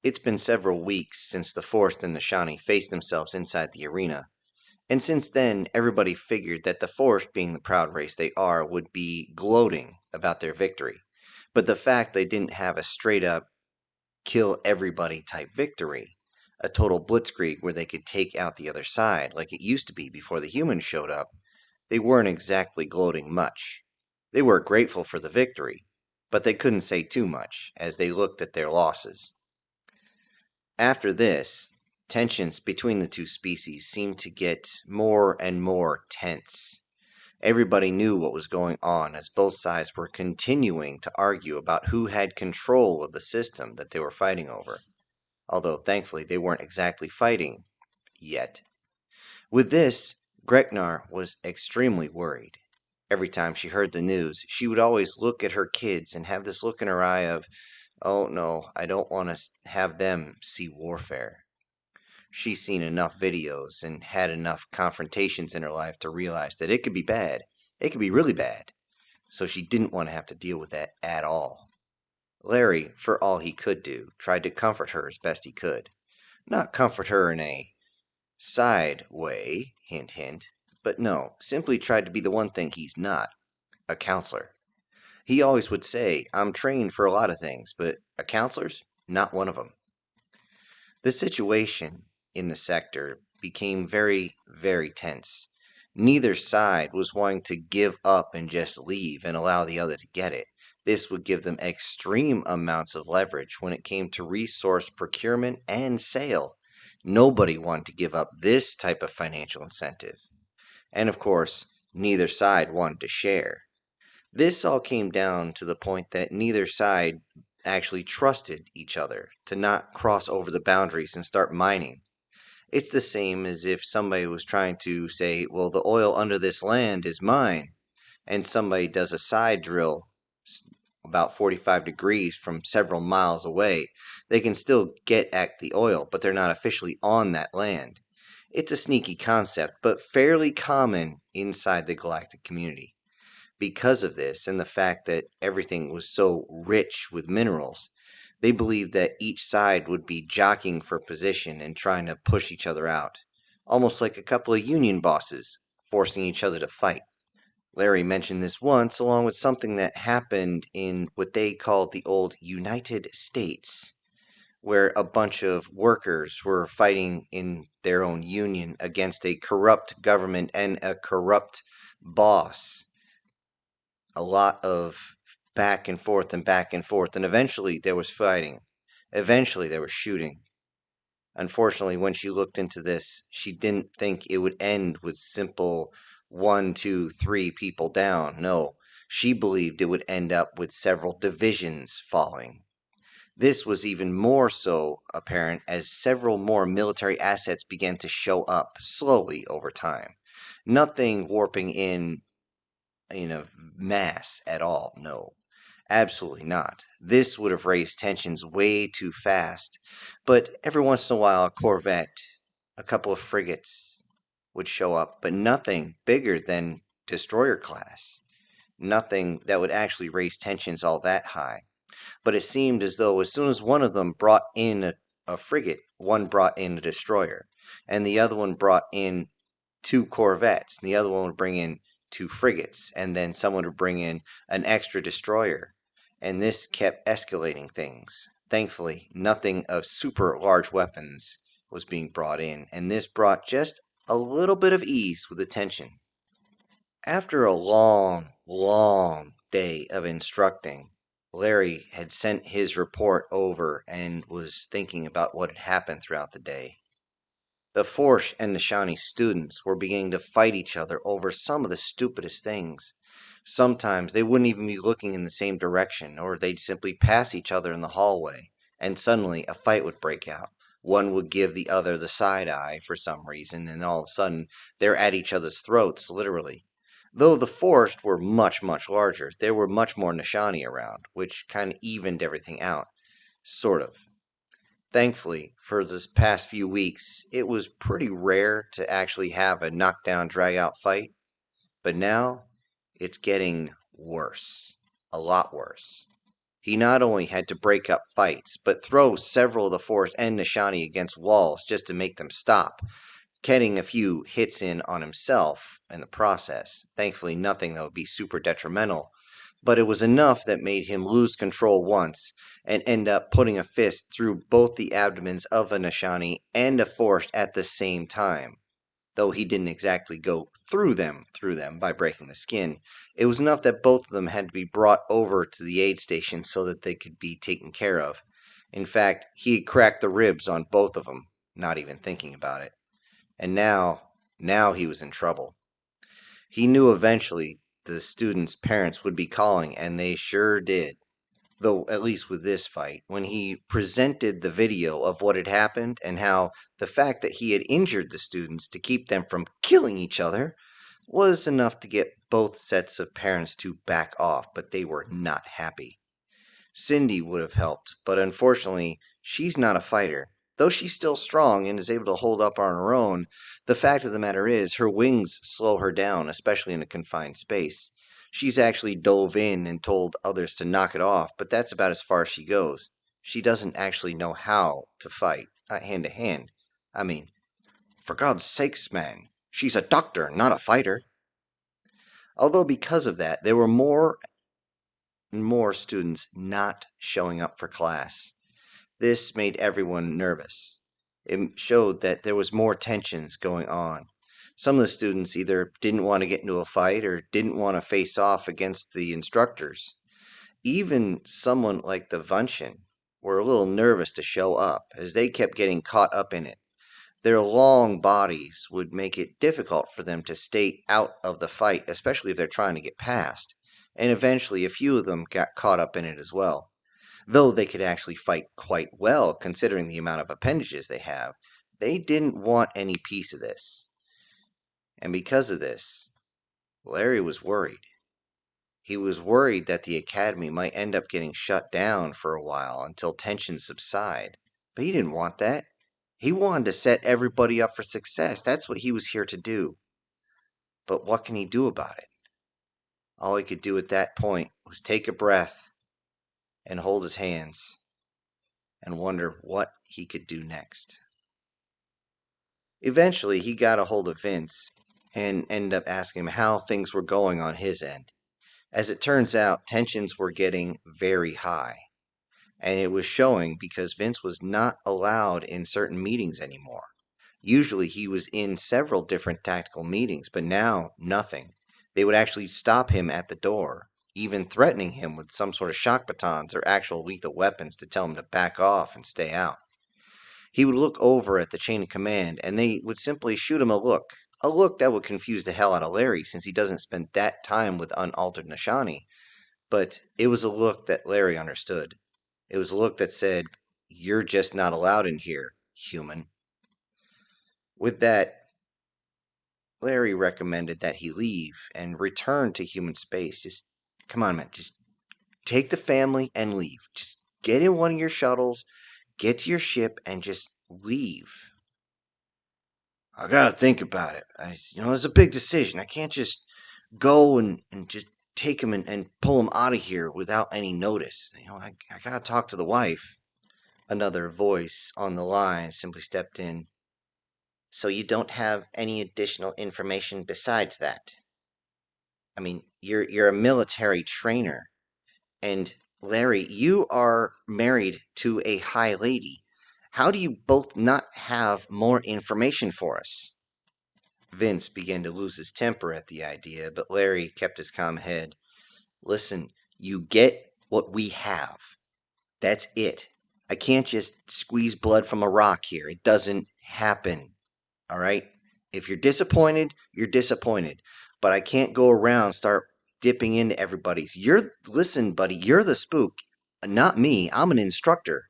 It's been several weeks since the Forest and the Shawnee faced themselves inside the arena, and since then everybody figured that the Forest, being the proud race they are, would be gloating about their victory. But the fact they didn't have a straight-up kill everybody type victory, a total blitzkrieg where they could take out the other side like it used to be before the humans showed up, they weren't exactly gloating much. They were grateful for the victory, but they couldn't say too much as they looked at their losses. After this, tensions between the two species seemed to get more and more tense. Everybody knew what was going on as both sides were continuing to argue about who had control of the system that they were fighting over, although thankfully they weren't exactly fighting yet. With this, Greknar was extremely worried. Every time she heard the news, she would always look at her kids and have this look in her eye of, "Oh no, I don't want to have them see warfare." She's seen enough videos and had enough confrontations in her life to realize that it could be bad. It could be really bad. So she didn't want to have to deal with that at all. Larry, for all he could do, tried to comfort her as best he could. Not comfort her in a side way, hint hint, but no, simply tried to be the one thing he's not, a counselor. He always would say, "I'm trained for a lot of things, but a counselor's not one of them." The situation in the sector became very, very tense. Neither side was wanting to give up and just leave and allow the other to get it. This would give them extreme amounts of leverage when it came to resource procurement and sale. Nobody wanted to give up this type of financial incentive. And of course, neither side wanted to share. This all came down to the point that neither side actually trusted each other to not cross over the boundaries and start mining. It's the same as if somebody was trying to say, well, the oil under this land is mine, and somebody does a side drill about 45 degrees from several miles away. They can still get at the oil, but they're not officially on that land. It's a sneaky concept, but fairly common inside the galactic community. Because of this and the fact that everything was so rich with minerals, they believed that each side would be jockeying for position and trying to push each other out, almost like a couple of union bosses forcing each other to fight. Larry mentioned this once, along with something that happened in what they called the old United States, where a bunch of workers were fighting in their own union against a corrupt government and a corrupt boss. A lot of back and forth and back and forth, and eventually there was fighting. Eventually there was shooting. Unfortunately, when she looked into this, she didn't think it would end with simple 1, 2, 3 people down. No, she believed it would end up with several divisions falling. This was even more so apparent as several more military assets began to show up slowly over time. Nothing warping in a mass at all, no. Absolutely not. This would have raised tensions way too fast. But every once in a while, a corvette, a couple of frigates would show up, but nothing bigger than destroyer class. Nothing that would actually raise tensions all that high. But it seemed as though as soon as one of them brought in a frigate, one brought in a destroyer, and the other one brought in 2 corvettes, and the other one would bring in 2 frigates, and then someone would bring in an extra destroyer. And this kept escalating things. Thankfully, nothing of super large weapons was being brought in, and this brought just a little bit of ease with the tension. After a long, long day of instructing, Larry had sent his report over and was thinking about what had happened throughout the day. The Force and the Shawnee students were beginning to fight each other over some of the stupidest things. Sometimes they wouldn't even be looking in the same direction, or they'd simply pass each other in the hallway, and suddenly a fight would break out. One would give the other the side eye for some reason, and all of a sudden they're at each other's throats, literally. Though the Forest were much, much larger, there were much more Nishani around, which kind of evened everything out. Sort of. Thankfully, for this past few weeks, it was pretty rare to actually have a knockdown, drag-out fight. But now, it's getting worse. A lot worse. He not only had to break up fights, but throw several of the forest and Nishani against walls just to make them stop, getting a few hits in on himself in the process. Thankfully, nothing that would be super detrimental, but it was enough that made him lose control once and end up putting a fist through both the abdomens of a Nishani and a forest at the same time. Though he didn't exactly go through them by breaking the skin, it was enough that both of them had to be brought over to the aid station so that they could be taken care of. In fact, he had cracked the ribs on both of them, not even thinking about it. And now he was in trouble. He knew eventually the students' parents would be calling, and they sure did. Though, at least with this fight, when he presented the video of what had happened and how the fact that he had injured the students to keep them from killing each other was enough to get both sets of parents to back off, but they were not happy. Cindy would have helped, but unfortunately, she's not a fighter. Though she's still strong and is able to hold up on her own, the fact of the matter is her wings slow her down, especially in a confined space. She's actually dove in and told others to knock it off, but that's about as far as she goes. She doesn't actually know how to fight, hand to hand. I mean, for God's sakes, man, she's a doctor, not a fighter. Although because of that, there were more and more students not showing up for class. This made everyone nervous. It showed that there was more tensions going on. Some of the students either didn't want to get into a fight or didn't want to face off against the instructors. Even someone like the Vunshin were a little nervous to show up, as they kept getting caught up in it. Their long bodies would make it difficult for them to stay out of the fight, especially if they're trying to get past. And eventually, a few of them got caught up in it as well. Though they could actually fight quite well, considering the amount of appendages they have, they didn't want any piece of this. And because of this, Larry was worried. He was worried that the academy might end up getting shut down for a while until tensions subside. But he didn't want that. He wanted to set everybody up for success. That's what he was here to do. But what can he do about it? All he could do at that point was take a breath and hold his hands and wonder what he could do next. Eventually, he got a hold of Vince and ended up asking him how things were going on his end. As it turns out, tensions were getting very high, and it was showing because Vince was not allowed in certain meetings anymore. Usually, he was in several different tactical meetings, but now, nothing. They would actually stop him at the door, even threatening him with some sort of shock batons or actual lethal weapons to tell him to back off and stay out. He would look over at the chain of command, and they would simply shoot him a look that would confuse the hell out of Larry since he doesn't spend that time with unaltered Nishani. But it was a look that Larry understood. It was a look that said, "You're just not allowed in here, human." With that, Larry recommended that he leave and return to human space. Just, come on, man, just take the family and leave. Just get in one of your shuttles, get to your ship, and just leave. I gotta think about it. It's a big decision. I can't just go and just take him and pull him out of here without any notice. I gotta talk to the wife. Another voice on the line simply stepped in. So you don't have any additional information besides that? I mean, you're a military trainer, and Larry, you are married to a high lady. How do you both not have more information for us? Vince began to lose his temper at the idea, but Larry kept his calm head. Listen, you get what we have. That's it. I can't just squeeze blood from a rock here. It doesn't happen. All right? If you're disappointed, you're disappointed. But I can't go around start dipping into everybody's. Listen, buddy, you're the spook, not me. I'm an instructor.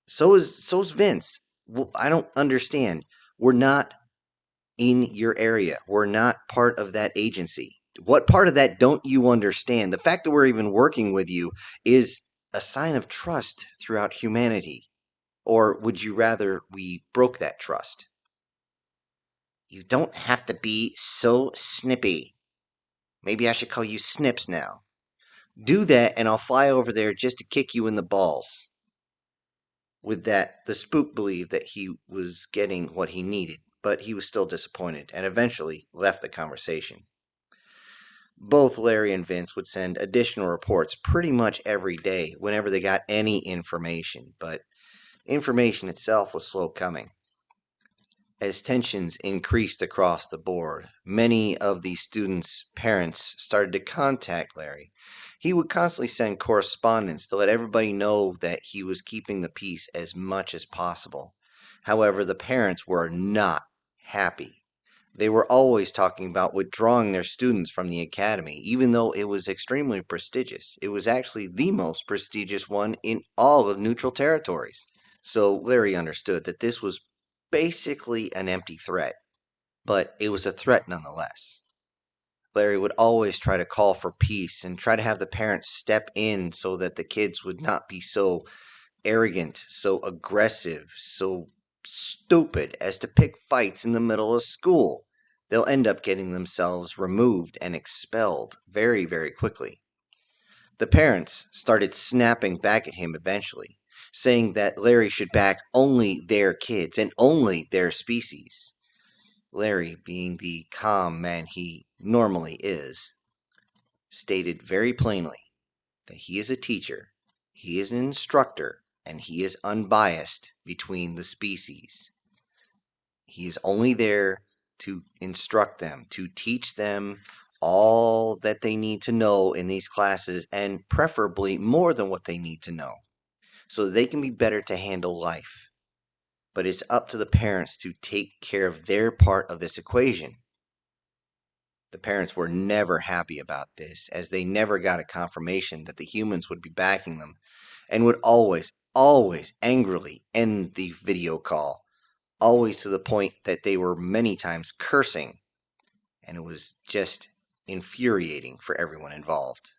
So is Vince. Well, I don't understand. We're not in your area. We're not part of that agency. What part of that don't you understand? The fact that we're even working with you is a sign of trust throughout humanity. Or would you rather we broke that trust? You don't have to be so snippy. Maybe I should call you Snips now. Do that, and I'll fly over there just to kick you in the balls. With that, the spook believed that he was getting what he needed, but he was still disappointed and eventually left the conversation. Both Larry and Vince would send additional reports pretty much every day whenever they got any information, but information itself was slow coming. As tensions increased across the board, many of the students' parents started to contact Larry. He would constantly send correspondence to let everybody know that he was keeping the peace as much as possible. However, the parents were not happy. They were always talking about withdrawing their students from the academy, even though it was extremely prestigious. It was actually the most prestigious one in all of neutral territories. So Larry understood that this was basically an empty threat, but it was a threat nonetheless. Larry would always try to call for peace and try to have the parents step in so that the kids would not be so arrogant, so aggressive, so stupid as to pick fights in the middle of school. They'll end up getting themselves removed and expelled very, very quickly. The parents started snapping back at him eventually, saying that Larry should back only their kids and only their species. Larry, being the calm man he normally is, stated very plainly that he is a teacher, he is an instructor, and he is unbiased between the species. He is only there to instruct them, to teach them all that they need to know in these classes, and preferably more than what they need to know, so that they can be better to handle life. But it's up to the parents to take care of their part of this equation. The parents were never happy about this, as they never got a confirmation that the humans would be backing them, and would always angrily end the video call, always to the point that they were many times cursing, and it was just infuriating for everyone involved.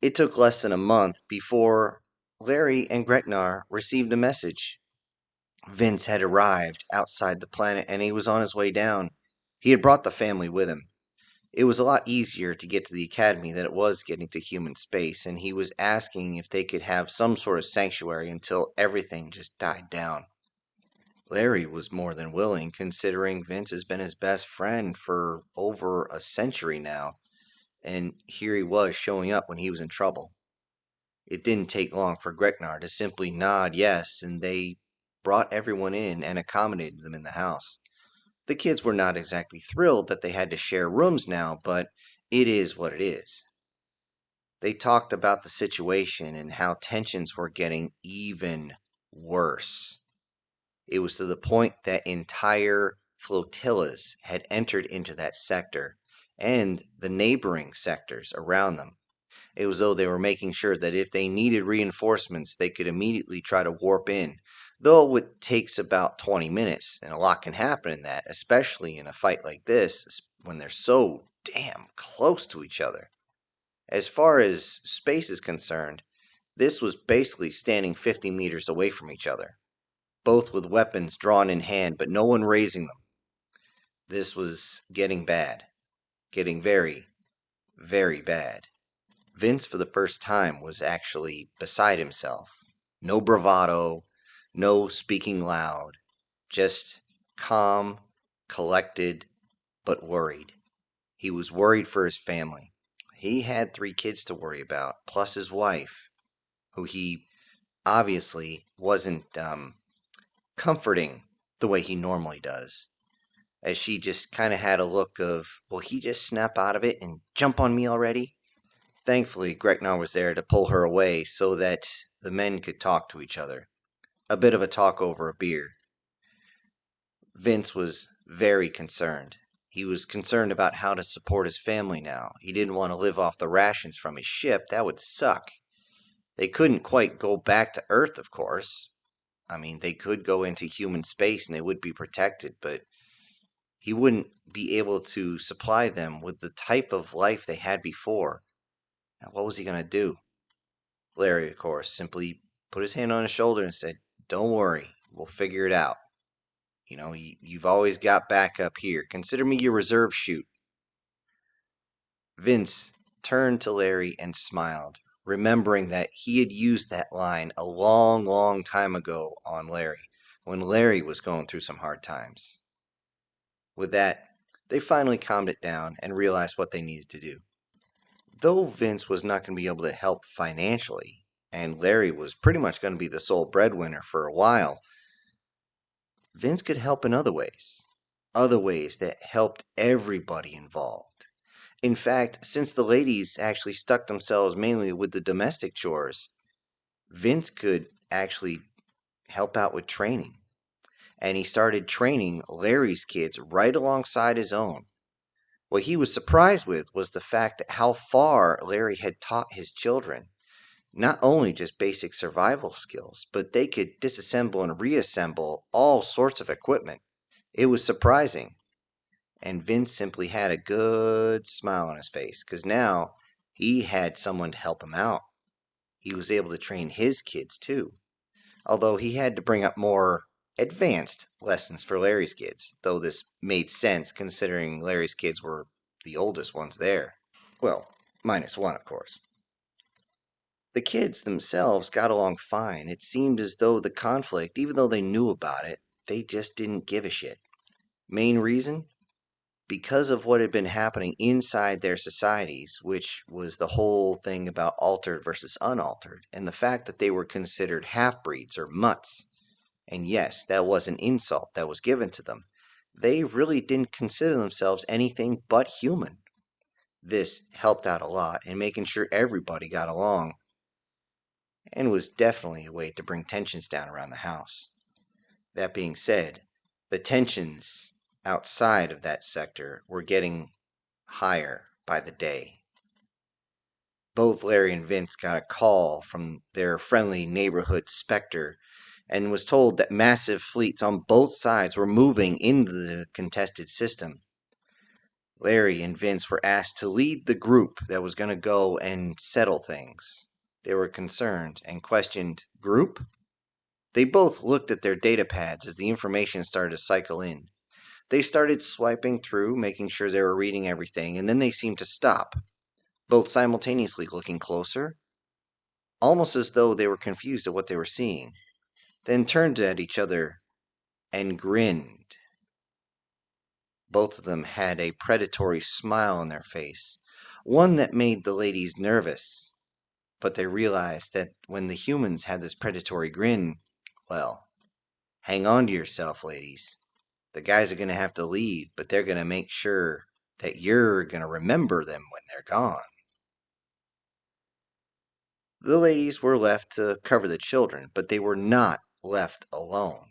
It took less than a month before Larry and Gretnar received a message. Vince had arrived outside the planet and he was on his way down. He had brought the family with him. It was a lot easier to get to the academy than it was getting to human space, and he was asking if they could have some sort of sanctuary until everything just died down. Larry was more than willing, considering Vince has been his best friend for over a century now, and here he was showing up when he was in trouble. It didn't take long for Greknar to simply nod yes, and they brought everyone in and accommodated them in the house. The kids were not exactly thrilled that they had to share rooms now, but it is what it is. They talked about the situation and how tensions were getting even worse. It was to the point that entire flotillas had entered into that sector and the neighboring sectors around them. It was though they were making sure that if they needed reinforcements, they could immediately try to warp in, though it takes about 20 minutes, and a lot can happen in that, especially in a fight like this when they're so damn close to each other. As far as space is concerned, this was basically standing 50 meters away from each other, both with weapons drawn in hand, but no one raising them. This was getting bad. Getting very, very bad. Vince, for the first time, was actually beside himself. No bravado, no speaking loud, just calm, collected, but worried. He was worried for his family. He had 3 kids to worry about, plus his wife, who he obviously wasn't comforting the way he normally does, as she just kind of had a look of, will he just snap out of it and jump on me already? Thankfully, Greknar was there to pull her away so that the men could talk to each other. A bit of a talk over a beer. Vince was very concerned. He was concerned about how to support his family now. He didn't want to live off the rations from his ship. That would suck. They couldn't quite go back to Earth, of course. I mean, they could go into human space and they would be protected, but he wouldn't be able to supply them with the type of life they had before. Now, what was he going to do? Larry, of course, simply put his hand on his shoulder and said, "Don't worry, we'll figure it out. You know, you've always got backup here. Consider me your reserve chute." Vince turned to Larry and smiled, remembering that he had used that line a long, long time ago on Larry, when Larry was going through some hard times. With that, they finally calmed it down and realized what they needed to do. Though Vince was not going to be able to help financially, and Larry was pretty much going to be the sole breadwinner for a while, Vince could help in other ways that helped everybody involved. In fact, since the ladies actually stuck themselves mainly with the domestic chores, Vince could actually help out with training. And he started training Larry's kids right alongside his own. What he was surprised with was the fact that how far Larry had taught his children. Not only just basic survival skills, but they could disassemble and reassemble all sorts of equipment. It was surprising. And Vince simply had a good smile on his face because now he had someone to help him out. He was able to train his kids too, although he had to bring up more advanced lessons for Larry's kids, though this made sense considering Larry's kids were the oldest ones there. Well, minus one, of course. The kids themselves got along fine. It seemed as though the conflict, even though they knew about it, they just didn't give a shit. Main reason? Because of what had been happening inside their societies, which was the whole thing about altered versus unaltered, and the fact that they were considered half-breeds or mutts. And yes, that was an insult that was given to them. They really didn't consider themselves anything but human. This helped out a lot in making sure everybody got along, and was definitely a way to bring tensions down around the house. That being said, the tensions outside of that sector were getting higher by the day. Both Larry and Vince got a call from their friendly neighborhood Spectre and was told that massive fleets on both sides were moving into the contested system. Larry and Vince were asked to lead the group that was going to go and settle things. They were concerned and questioned, "Group?" They both looked at their data pads as the information started to cycle in. They started swiping through, making sure they were reading everything, and then they seemed to stop, both simultaneously looking closer, almost as though they were confused at what they were seeing, then turned at each other and grinned. Both of them had a predatory smile on their face, one that made the ladies nervous. But they realized that when the humans had this predatory grin, well, hang on to yourself, ladies. The guys are going to have to leave, but they're going to make sure that you're going to remember them when they're gone. The ladies were left to cover the children, but they were not left alone.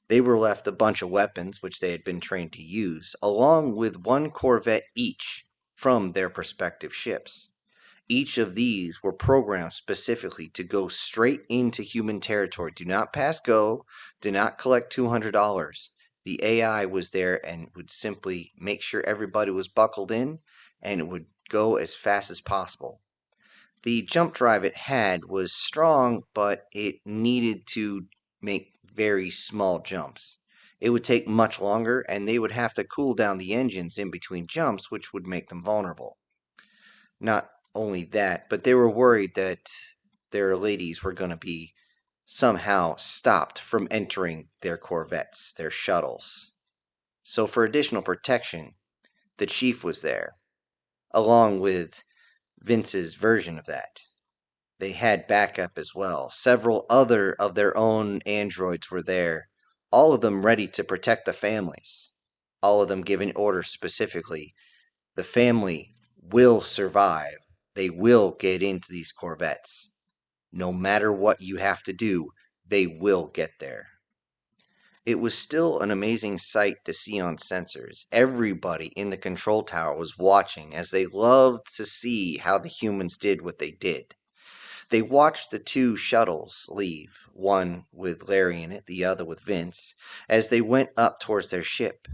They were left a bunch of weapons which they had been trained to use, along with one corvette each from their respective ships. Each of these were programmed specifically to go straight into human territory. Do not pass go. Do not collect $200. The AI was there and would simply make sure everybody was buckled in, and it would go as fast as possible. The jump drive it had was strong, but it needed to make very small jumps. It would take much longer, and they would have to cool down the engines in between jumps, which would make them vulnerable. Not only that, but they were worried that their ladies were going to be somehow stopped from entering their corvettes, their shuttles. So for additional protection, the chief was there, along with Vince's version of that. They had backup as well. Several other of their own androids were there, all of them ready to protect the families. All of them giving orders specifically. The family will survive. They will get into these corvettes. No matter what you have to do, they will get there. It was still an amazing sight to see on sensors. Everybody in the control tower was watching as they loved to see how the humans did what they did. They watched the two shuttles leave, one with Larry in it, the other with Vince, as they went up towards their ship.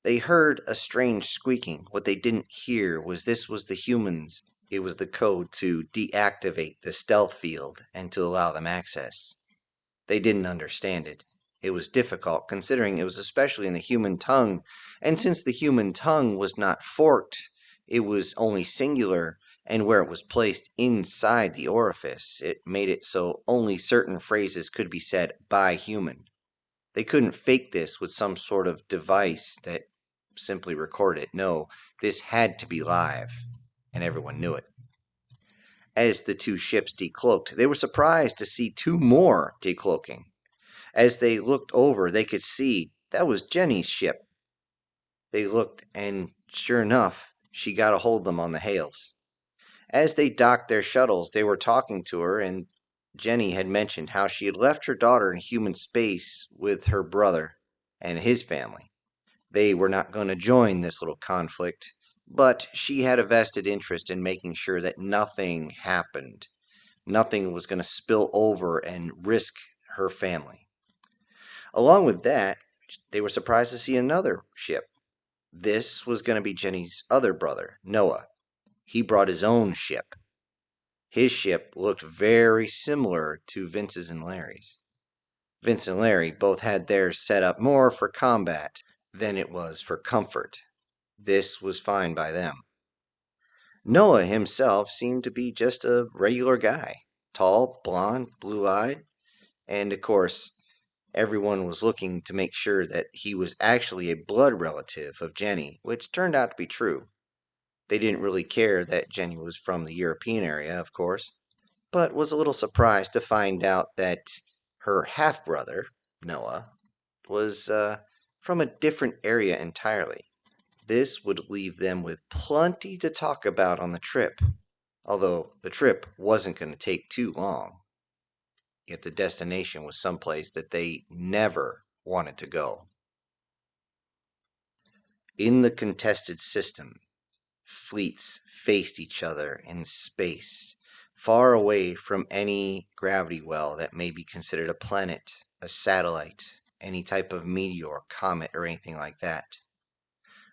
They heard a strange squeaking. What they didn't hear was this was the humans. It was the code to deactivate the stealth field and to allow them access. They didn't understand it. It was difficult, considering it was especially in the human tongue, and since the human tongue was not forked, It was only singular, and where it was placed inside the orifice, it made it so only certain phrases could be said by human. They couldn't fake this with some sort of device that simply recorded it. No, this had to be live, and everyone knew it. As the two ships decloaked, they were surprised to see two more decloaking. As they looked over, they could see that was Jenny's ship. They looked, and sure enough, she got a hold of them on the hails. As they docked their shuttles, they were talking to her, and Jenny had mentioned how she had left her daughter in human space with her brother and his family. They were not going to join this little conflict, but she had a vested interest in making sure that nothing happened. Nothing was going to spill over and risk her family. Along with that, they were surprised to see another ship. This was going to be Jenny's other brother, Noah. He brought his own ship. His ship looked very similar to Vince's and Larry's. Vince and Larry both had theirs set up more for combat than it was for comfort. This was fine by them. Noah himself seemed to be just a regular guy. Tall, blonde, blue-eyed, and of course, everyone was looking to make sure that he was actually a blood relative of Jenny, which turned out to be true. They didn't really care that Jenny was from the European area, of course, but was a little surprised to find out that her half-brother, Noah, was from a different area entirely. This would leave them with plenty to talk about on the trip, although the trip wasn't going to take too long. Yet the destination was someplace that they never wanted to go. In the contested system, fleets faced each other in space, far away from any gravity well that may be considered a planet, a satellite, any type of meteor, comet, or anything like that.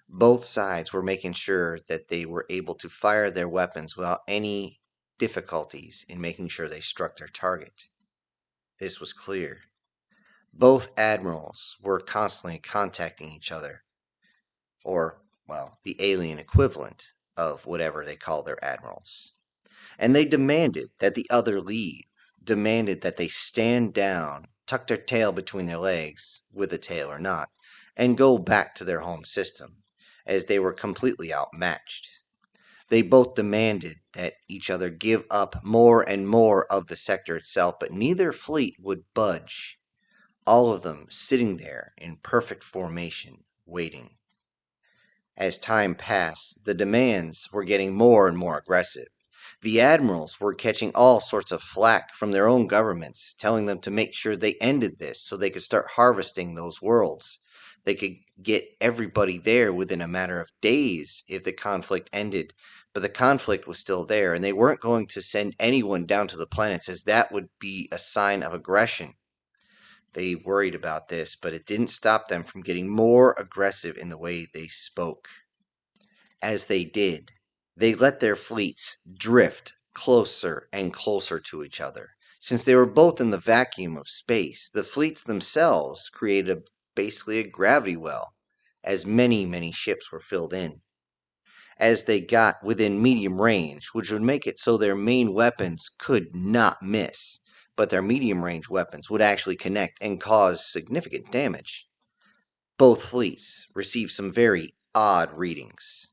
Both sides were making sure that they were able to fire their weapons without any difficulties in making sure they struck their target. This was clear. Both admirals were constantly contacting each other, or, well, the alien equivalent of whatever they call their admirals. And they demanded that the other leave, demanded that they stand down, tuck their tail between their legs, with a tail or not, and go back to their home system, as they were completely outmatched. They both demanded that each other give up more and more of the sector itself, but neither fleet would budge. All of them sitting there in perfect formation, waiting. As time passed, the demands were getting more and more aggressive. The admirals were catching all sorts of flack from their own governments, telling them to make sure they ended this so they could start harvesting those worlds. They could get everybody there within a matter of days if the conflict ended. But the conflict was still there, and they weren't going to send anyone down to the planets, as that would be a sign of aggression. They worried about this, but it didn't stop them from getting more aggressive in the way they spoke. As they did, they let their fleets drift closer and closer to each other. Since they were both in the vacuum of space, the fleets themselves created basically a gravity well, as many, many ships were filled in. As they got within medium range, which would make it so their main weapons could not miss, but their medium range weapons would actually connect and cause significant damage. Both fleets received some very odd readings.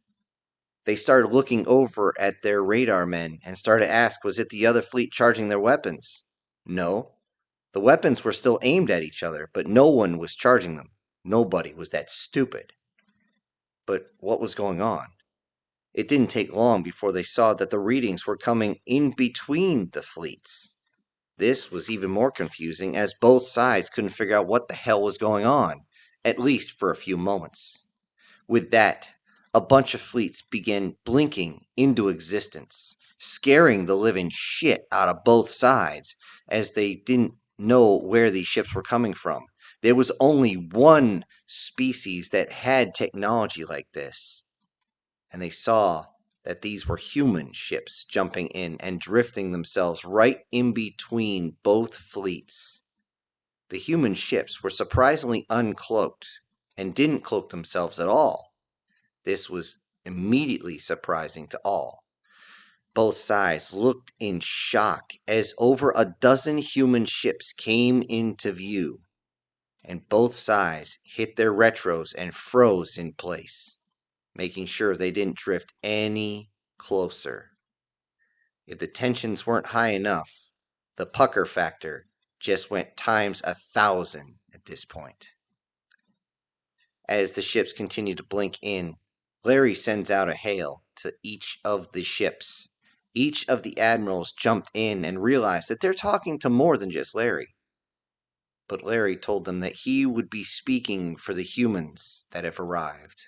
They started looking over at their radar men and started to ask, was it the other fleet charging their weapons? No. The weapons were still aimed at each other, but no one was charging them. Nobody was that stupid. But what was going on? It didn't take long before they saw that the readings were coming in between the fleets. This was even more confusing, as both sides couldn't figure out what the hell was going on, at least for a few moments. With that, a bunch of fleets began blinking into existence, scaring the living shit out of both sides, as they didn't know where these ships were coming from. There was only one species that had technology like this, and they saw that these were human ships jumping in and drifting themselves right in between both fleets. The human ships were surprisingly uncloaked and didn't cloak themselves at all. This was immediately surprising to all. Both sides looked in shock as over a dozen human ships came into view, and both sides hit their retros and froze in place, making sure they didn't drift any closer. If the tensions weren't high enough, the pucker factor just went times 1,000 at this point. As the ships continue to blink in, Larry sends out a hail to each of the ships. Each of the admirals jumped in and realized that they're talking to more than just Larry. But Larry told them that he would be speaking for the humans that have arrived.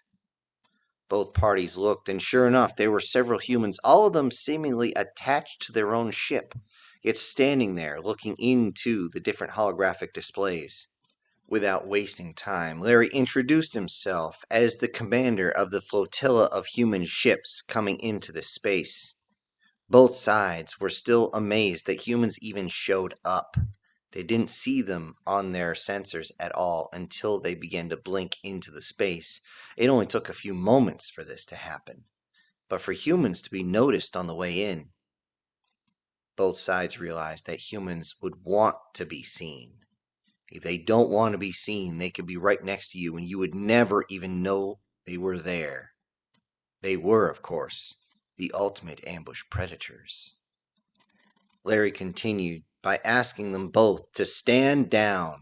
Both parties looked, and sure enough, there were several humans, all of them seemingly attached to their own ship, yet standing there looking into the different holographic displays. Without wasting time, Larry introduced himself as the commander of the flotilla of human ships coming into this space. Both sides were still amazed that humans even showed up. They didn't see them on their sensors at all until they began to blink into the space. It only took a few moments for this to happen, but for humans to be noticed on the way in, both sides realized that humans would want to be seen. If they don't want to be seen, they could be right next to you and you would never even know they were there. They were, of course, the ultimate ambush predators. Larry continued by asking them both to stand down.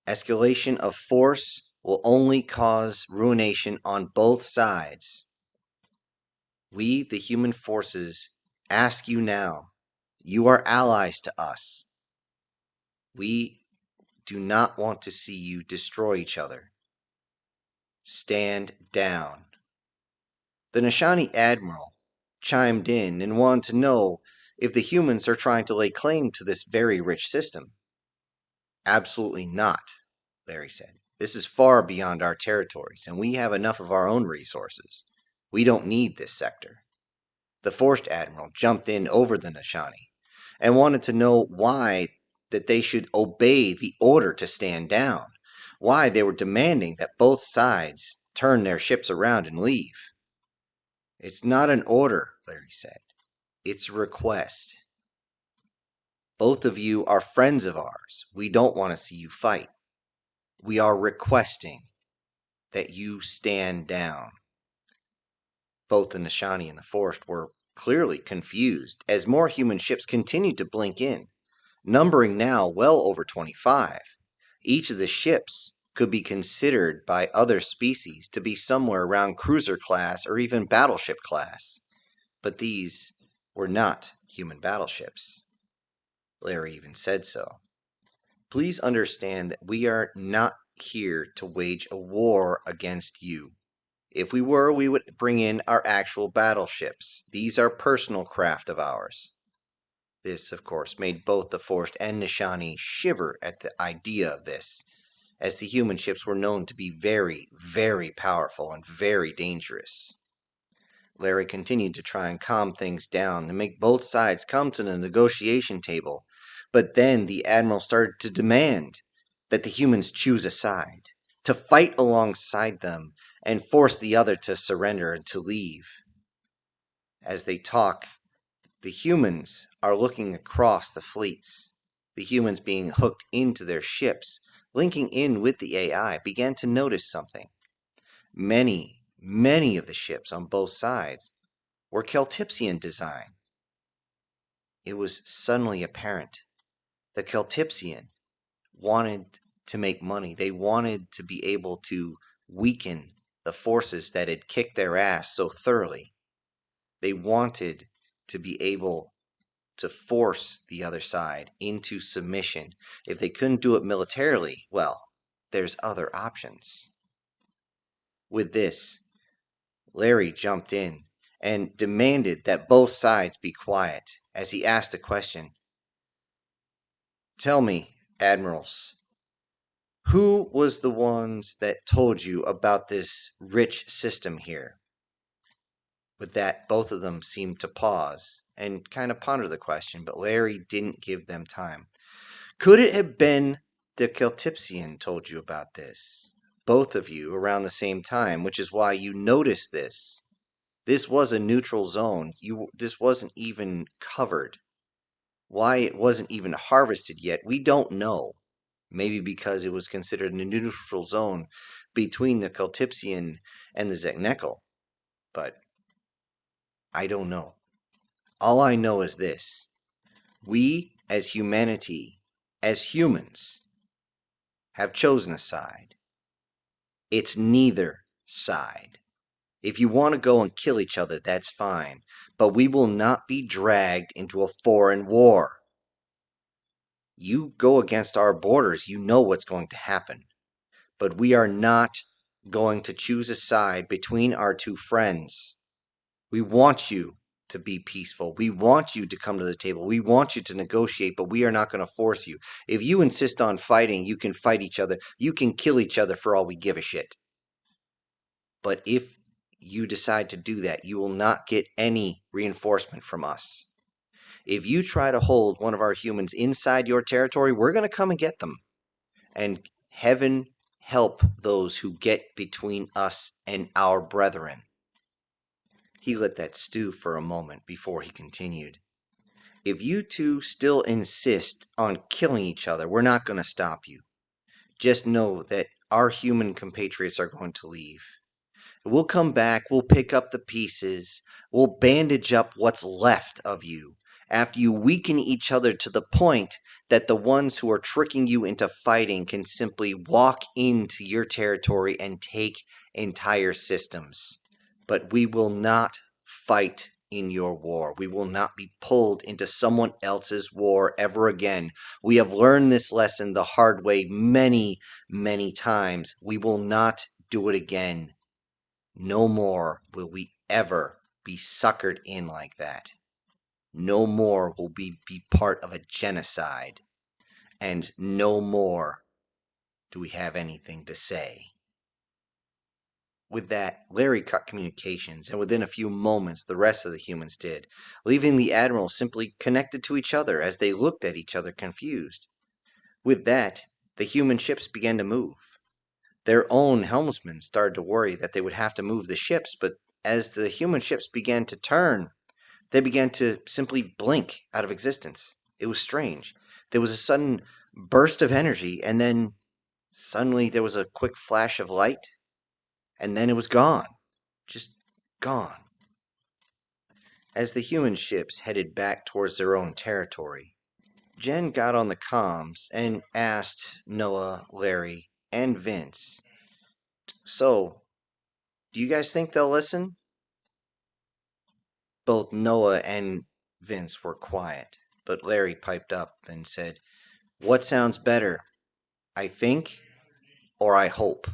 Escalation of force will only cause ruination on both sides. We, the human forces, ask you now. You are allies to us. We do not want to see you destroy each other. Stand down. The Nishani Admiral chimed in and wanted to know if the humans are trying to lay claim to this very rich system. Absolutely not, Larry said. This is far beyond our territories, and we have enough of our own resources. We don't need this sector. The Forced Admiral jumped in over the Nishani and wanted to know why that they should obey the order to stand down, why they were demanding that both sides turn their ships around and leave. It's not an order, Larry said. It's a request. Both of you are friends of ours. We don't want to see you fight. We are requesting that you stand down. Both the Nishani and the Forced were clearly confused as more human ships continued to blink in, numbering now well over 25. Each of the ships could be considered by other species to be somewhere around cruiser class or even battleship class. But these were not human battleships. Larry even said so. Please understand that we are not here to wage a war against you. If we were, we would bring in our actual battleships. These are personal craft of ours. This, of course, made both the Forced and Nishani shiver at the idea of this, as the human ships were known to be very, very powerful and very dangerous. Larry continued to try and calm things down and make both sides come to the negotiation table, but then the Admiral started to demand that the humans choose a side, to fight alongside them and force the other to surrender and to leave. As they talk, the humans are looking across the fleets. The humans being hooked into their ships, linking in with the AI, began to notice something. Many of the ships on both sides were Celtipsian design. It was suddenly apparent. The Celtipsian wanted to make money. They wanted to be able to weaken the forces that had kicked their ass so thoroughly. They wanted to be able to force the other side into submission. If they couldn't do it militarily, well, there's other options. With this, Larry jumped in and demanded that both sides be quiet as he asked a question. Tell me, admirals, who was the ones that told you about this rich system here? With that, both of them seemed to pause and kind of ponder the question, but Larry didn't give them time. Could it have been the Celtipsian told you about this? both of you, around the same time, which is why you noticed this. This was a neutral zone. This wasn't even covered. Why it wasn't even harvested yet, we don't know. Maybe because it was considered a neutral zone between the Celtipsian and the Zeknekel. But I don't know. All I know is this. We, as humanity, as humans, have chosen a side. It's neither side. If you want to go and kill each other, that's fine. But we will not be dragged into a foreign war. You go against our borders, you know what's going to happen. But we are not going to choose a side between our two friends. We want you to be peaceful. We want you to come to the table. We want you to negotiate, but we are not going to force you. If you insist on fighting, you can fight each other. You can kill each other for all we give a shit. But if you decide to do that, you will not get any reinforcement from us. If you try to hold one of our humans inside your territory, we're going to come and get them. And heaven help those who get between us and our brethren. He let that stew for a moment before he continued. If you two still insist on killing each other, we're not going to stop you. Just know that our human compatriots are going to leave. We'll come back, we'll pick up the pieces, we'll bandage up what's left of you after you weaken each other to the point that the ones who are tricking you into fighting can simply walk into your territory and take entire systems. But we will not fight in your war. We will not be pulled into someone else's war ever again. We have learned this lesson the hard way many, many times. We will not do it again. No more will we ever be suckered in like that. No more will we be part of a genocide. And no more do we have anything to say. With that, Larry cut communications, and within a few moments the rest of the humans did, leaving the Admiral simply connected to each other as they looked at each other confused. With that, the human ships began to move. Their own helmsmen started to worry that they would have to move the ships, but as the human ships began to turn, they began to simply blink out of existence. It was strange. There was a sudden burst of energy, and then suddenly there was a quick flash of light, and then it was gone. Just gone. As the human ships headed back towards their own territory, Jen got on the comms and asked Noah, Larry, and Vince, "So, do you guys think they'll listen?" Both Noah and Vince were quiet, but Larry piped up and said, "What sounds better? I think or I hope?"